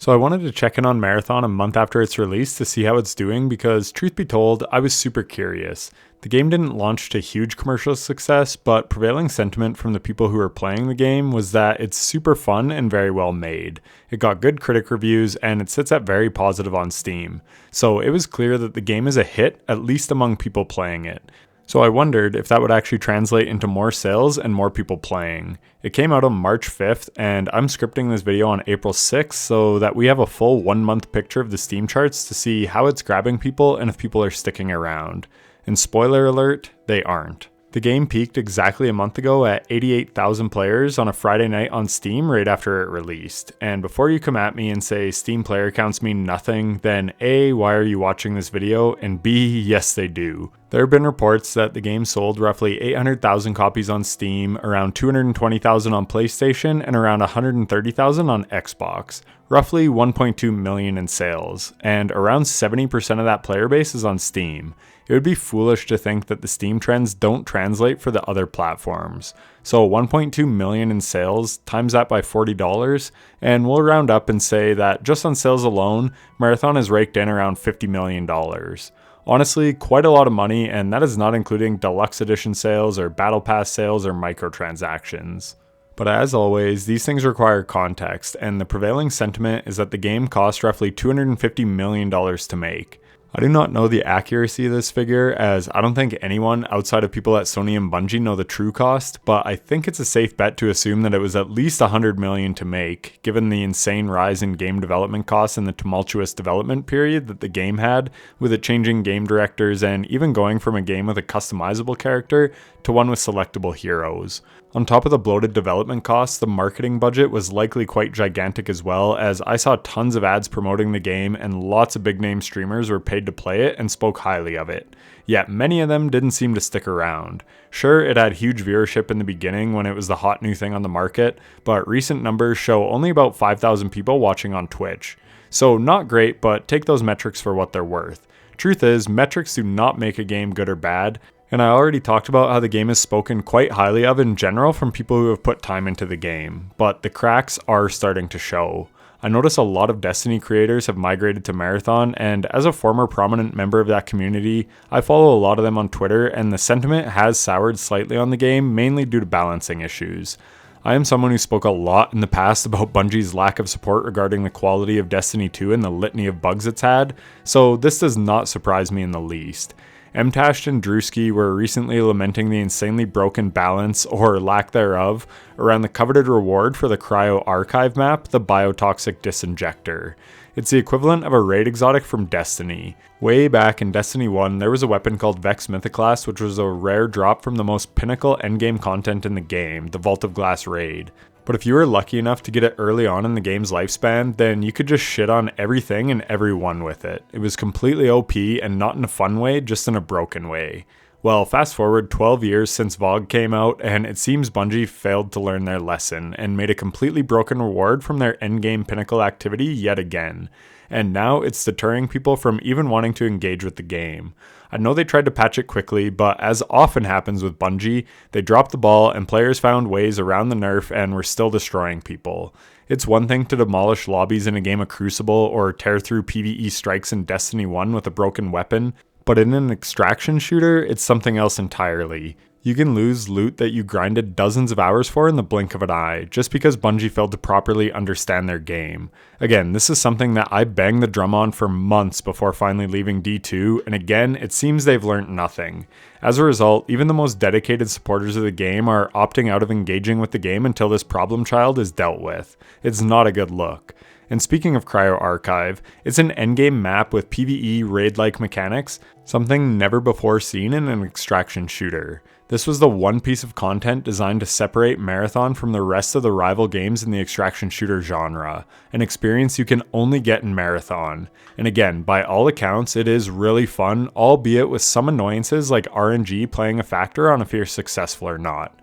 So I wanted to check in on Marathon a month after its release to see how it's doing because, truth be told, I was super curious. The game didn't launch to huge commercial success, but prevailing sentiment from the people who were playing the game was that it's super fun and very well made. It got good critic reviews and it sits at very positive on Steam. So it was clear that the game is a hit, at least among people playing it. So I wondered if that would actually translate into more sales and more people playing. It came out on March 5th, and I'm scripting this video on April 6th so that we have a full 1 month picture of the Steam charts to see how it's grabbing people and if people are sticking around. And spoiler alert, they aren't. The game peaked exactly a month ago at 88,000 players on a Friday night on Steam right after it released. And before you come at me and say Steam player counts mean nothing, then A, why are you watching this video? And B, yes they do. There have been reports that the game sold roughly 800,000 copies on Steam, around 220,000 on PlayStation, and around 130,000 on Xbox. Roughly 1.2 million in sales, and around 70% of that player base is on Steam. It would be foolish to think that the Steam trends don't translate for the other platforms. So 1.2 million in sales, times that by $40, and we'll round up and say that just on sales alone, Marathon has raked in around $50 million. Honestly, quite a lot of money, and that is not including deluxe edition sales or battle pass sales or microtransactions. But as always, these things require context, and the prevailing sentiment is that the game cost roughly $250 million to make. I do not know the accuracy of this figure, as I don't think anyone outside of people at Sony and Bungie know the true cost, but I think it's a safe bet to assume that it was at least $100 million to make, given the insane rise in game development costs and the tumultuous development period that the game had, with it changing game directors and even going from a game with a customizable character to one with selectable heroes. On top of the bloated development costs, the marketing budget was likely quite gigantic as well, as I saw tons of ads promoting the game and lots of big name streamers were paid to play it and spoke highly of it. Yet many of them didn't seem to stick around. Sure, it had huge viewership in the beginning when it was the hot new thing on the market, but recent numbers show only about 5,000 people watching on Twitch. So not great, but take those metrics for what they're worth. Truth is, metrics do not make a game good or bad, and I already talked about how the game is spoken quite highly of in general from people who have put time into the game, but the cracks are starting to show. I notice a lot of Destiny creators have migrated to Marathon, and as a former prominent member of that community, I follow a lot of them on Twitter, and the sentiment has soured slightly on the game, mainly due to balancing issues. I am someone who spoke a lot in the past about Bungie's lack of support regarding the quality of Destiny 2 and the litany of bugs it's had, so this does not surprise me in the least. Mtashed and Drewski were recently lamenting the insanely broken balance, or lack thereof, around the coveted reward for the Cryo Archive map, the Biotoxic Disinjector. It's the equivalent of a raid exotic from Destiny. Way back in Destiny 1, there was a weapon called Vex Mythoclast, which was a rare drop from the most pinnacle endgame content in the game, the Vault of Glass raid. But if you were lucky enough to get it early on in the game's lifespan, then you could just shit on everything and everyone with it. It was completely OP and not in a fun way, just in a broken way. Well, fast forward 12 years since VOG came out, and it seems Bungie failed to learn their lesson and made a completely broken reward from their endgame pinnacle activity yet again. And now it's deterring people from even wanting to engage with the game. I know they tried to patch it quickly, but as often happens with Bungie, they dropped the ball and players found ways around the nerf and were still destroying people. It's one thing to demolish lobbies in a game of Crucible or tear through PvE strikes in Destiny 1 with a broken weapon, but in an extraction shooter, it's something else entirely. You can lose loot that you grinded dozens of hours for in the blink of an eye, just because Bungie failed to properly understand their game. Again, this is something that I banged the drum on for months before finally leaving D2, and again, it seems they've learned nothing. As a result, even the most dedicated supporters of the game are opting out of engaging with the game until this problem child is dealt with. It's not a good look. And speaking of Cryo Archive, it's an endgame map with PvE raid-like mechanics, something never before seen in an extraction shooter. This was the one piece of content designed to separate Marathon from the rest of the rival games in the extraction shooter genre, an experience you can only get in Marathon. And again, by all accounts, it is really fun, albeit with some annoyances like RNG playing a factor on if you're successful or not.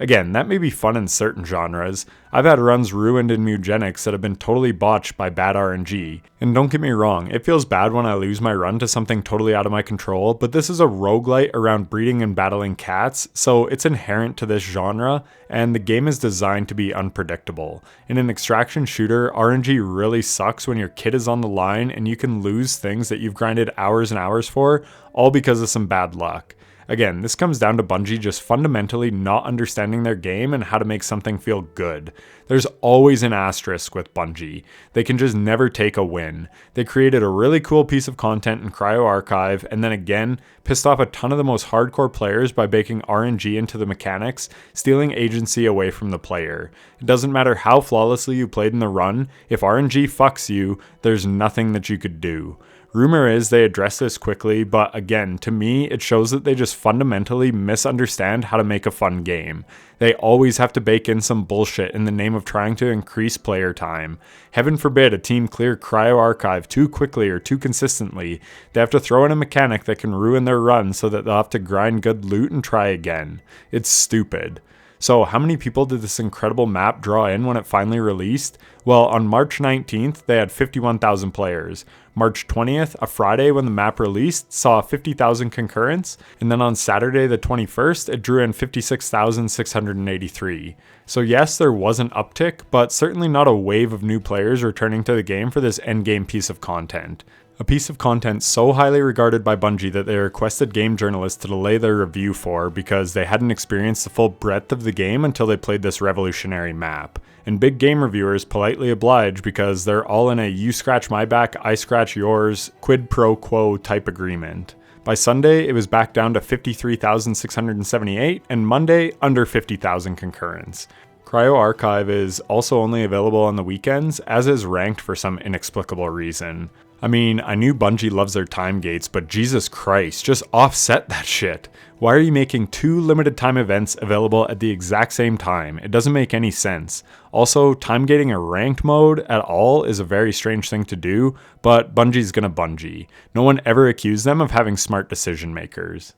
Again, that may be fun in certain genres. I've had runs ruined in Mugenics that have been totally botched by bad RNG. And don't get me wrong, it feels bad when I lose my run to something totally out of my control, but this is a roguelite around breeding and battling cats, so it's inherent to this genre, and the game is designed to be unpredictable. In an extraction shooter, RNG really sucks when your kid is on the line and you can lose things that you've grinded hours and hours for, all because of some bad luck. Again, this comes down to Bungie just fundamentally not understanding their game and how to make something feel good. There's always an asterisk with Bungie. They can just never take a win. They created a really cool piece of content in Cryo Archive and then again pissed off a ton of the most hardcore players by baking RNG into the mechanics, stealing agency away from the player. It doesn't matter how flawlessly you played in the run, if RNG fucks you, there's nothing that you could do. Rumor is they address this quickly, but again, to me, it shows that they just fundamentally misunderstand how to make a fun game. They always have to bake in some bullshit in the name of trying to increase player time. Heaven forbid a team clear Cryo Archive too quickly or too consistently. They have to throw in a mechanic that can ruin their run so that they'll have to grind good loot and try again. It's stupid. So how many people did this incredible map draw in when it finally released? Well, on March 19th, they had 51,000 players. March 20th, a Friday when the map released, saw 50,000 concurrents, and then on Saturday the 21st, it drew in 56,683. So yes, there was an uptick, but certainly not a wave of new players returning to the game for this endgame piece of content. A piece of content so highly regarded by Bungie that they requested game journalists to delay their review for because they hadn't experienced the full breadth of the game until they played this revolutionary map. And big game reviewers politely oblige because they're all in a you scratch my back, I scratch yours, quid pro quo type agreement. By Sunday, it was back down to 53,678, and Monday, under 50,000 concurrents. Cryo Archive is also only available on the weekends, as is Ranked for some inexplicable reason. I mean, I knew Bungie loves their time gates, but Jesus Christ, just offset that shit. Why are you making 2 limited time events available at the exact same time? It doesn't make any sense. Also, time gating a ranked mode at all is a very strange thing to do, but Bungie's gonna Bungie. No one ever accused them of having smart decision makers.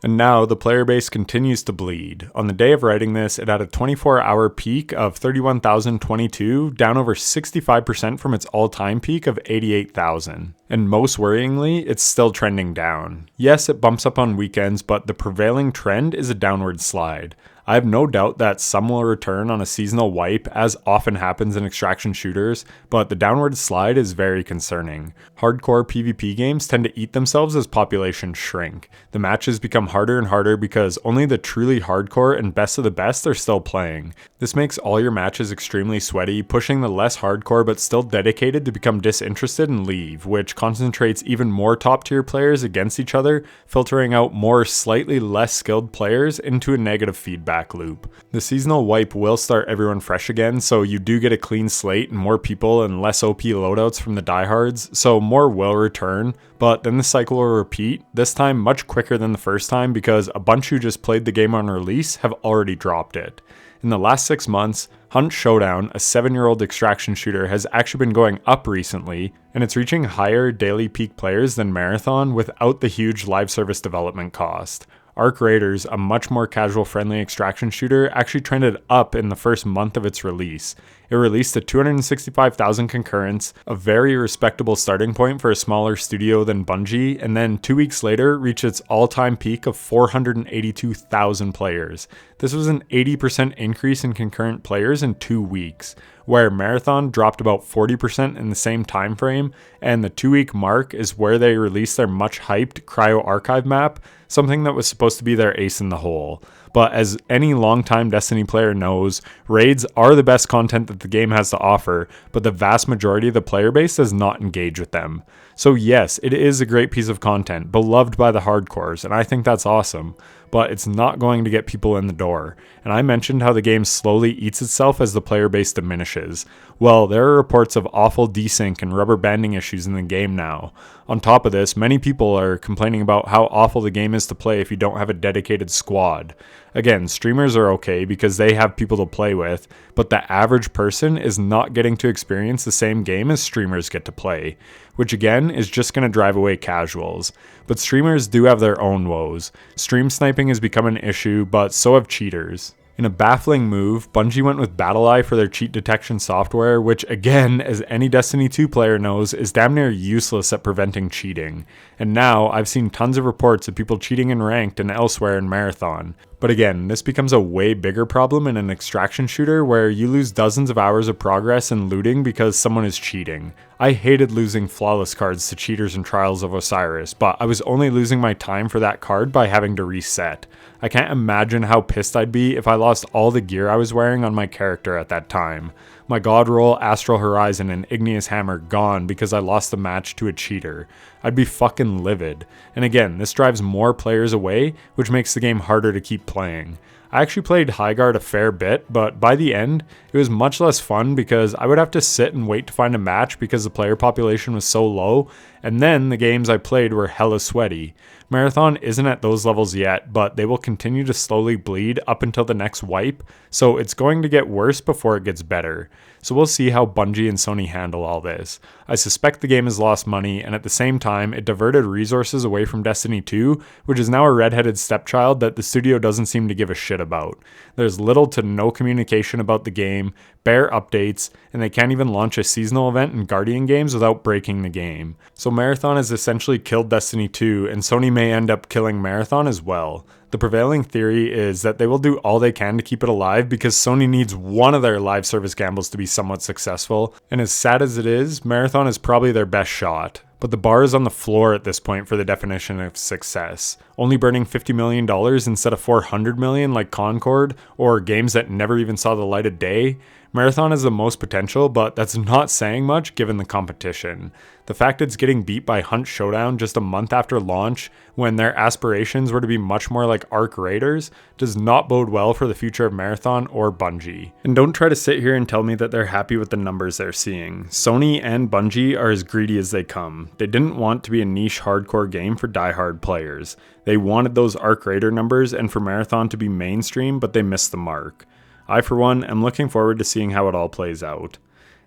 And now the player base continues to bleed. On the day of writing this, it had a 24-hour peak of 31,022, down over 65% from its all-time peak of 88,000. And most worryingly, it's still trending down. Yes, it bumps up on weekends, but the prevailing trend is a downward slide. I have no doubt that some will return on a seasonal wipe, as often happens in extraction shooters, but the downward slide is very concerning. Hardcore PvP games tend to eat themselves as populations shrink. The matches become harder and harder because only the truly hardcore and best of the best are still playing. This makes all your matches extremely sweaty, pushing the less hardcore but still dedicated to become disinterested and leave, which concentrates even more top tier players against each other, filtering out more slightly less skilled players into a negative feedback loop. The seasonal wipe will start everyone fresh again, so you do get a clean slate and more people and less OP loadouts from the diehards, so more will return, but then the cycle will repeat, this time much quicker than the first time because a bunch who just played the game on release have already dropped it. In the last 6 months, Hunt Showdown, a 7-year-old extraction shooter, has actually been going up recently, and it's reaching higher daily peak players than Marathon without the huge live service development cost. Arc Raiders, a much more casual-friendly extraction shooter, actually trended up in the first month of its release. It released at 265,000 concurrents, a very respectable starting point for a smaller studio than Bungie, and then 2 weeks later reached its all-time peak of 482,000 players. This was an 80% increase in concurrent players in 2 weeks, where Marathon dropped about 40% in the same time frame, and the 2-week mark is where they released their much-hyped Cryo Archive map, something that was supposed to be their ace in the hole. But as any longtime Destiny player knows, raids are the best content that the game has to offer, but the vast majority of the player base does not engage with them. So yes, it is a great piece of content, beloved by the hardcores, and I think that's awesome, but it's not going to get people in the door. And I mentioned how the game slowly eats itself as the player base diminishes. Well, there are reports of awful desync and rubber banding issues in the game now. On top of this, many people are complaining about how awful the game is to play if you don't have a dedicated squad. Again, streamers are okay because they have people to play with, but the average person is not getting to experience the same game as streamers get to play, which again is just going to drive away casuals. But streamers do have their own woes. Stream sniping has become an issue, but so have cheaters. In a baffling move, Bungie went with BattleEye for their cheat detection software, which again, as any Destiny 2 player knows, is damn near useless at preventing cheating. And now, I've seen tons of reports of people cheating in Ranked and elsewhere in Marathon. But again, this becomes a way bigger problem in an extraction shooter where you lose dozens of hours of progress and looting because someone is cheating. I hated losing flawless cards to cheaters in Trials of Osiris, but I was only losing my time for that card by having to reset. I can't imagine how pissed I'd be if I lost all the gear I was wearing on my character at that time. My God Roll, Astral Horizon, and Igneous Hammer gone because I lost the match to a cheater. I'd be fucking livid. And again, this drives more players away, which makes the game harder to keep playing. I actually played Highguard a fair bit, but by the end, it was much less fun because I would have to sit and wait to find a match because the player population was so low, and then the games I played were hella sweaty. Marathon isn't at those levels yet, but they will continue to slowly bleed up until the next wipe, so it's going to get worse before it gets better. So we'll see how Bungie and Sony handle all this. I suspect the game has lost money, and at the same time, it diverted resources away from Destiny 2, which is now a redheaded stepchild that the studio doesn't seem to give a shit about. There's little to no communication about the game, bare updates, and they can't even launch a seasonal event in Guardian games without breaking the game. So Marathon has essentially killed Destiny 2, and Sony may end up killing Marathon as well. The prevailing theory is that they will do all they can to keep it alive because Sony needs one of their live service gambles to be somewhat successful, and as sad as it is, Marathon is probably their best shot. But the bar is on the floor at this point for the definition of success. Only burning $50 million instead of $400 million like Concord, or games that never even saw the light of day. Marathon has the most potential, but that's not saying much given the competition. The fact it's getting beat by Hunt Showdown just a month after launch, when their aspirations were to be much more like Arc Raiders, does not bode well for the future of Marathon or Bungie. And don't try to sit here and tell me that they're happy with the numbers they're seeing. Sony and Bungie are as greedy as they come. They didn't want to be a niche hardcore game for diehard players. They wanted those Arc Raider numbers and for Marathon to be mainstream, but they missed the mark. I, for one, am looking forward to seeing how it all plays out.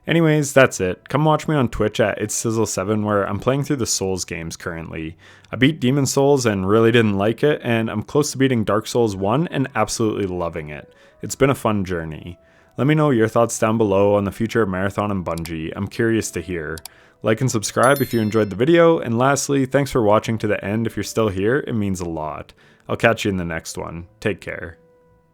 Anyways, that's it. Come watch me on Twitch at itssizzle7 where I'm playing through the Souls games currently. I beat Demon Souls and really didn't like it, and I'm close to beating Dark Souls 1 and absolutely loving it. It's been a fun journey. Let me know your thoughts down below on the future of Marathon and Bungie. I'm curious to hear. Like and subscribe if you enjoyed the video, and lastly, thanks for watching to the end. If you're still here, it means a lot. I'll catch you in the next one. Take care.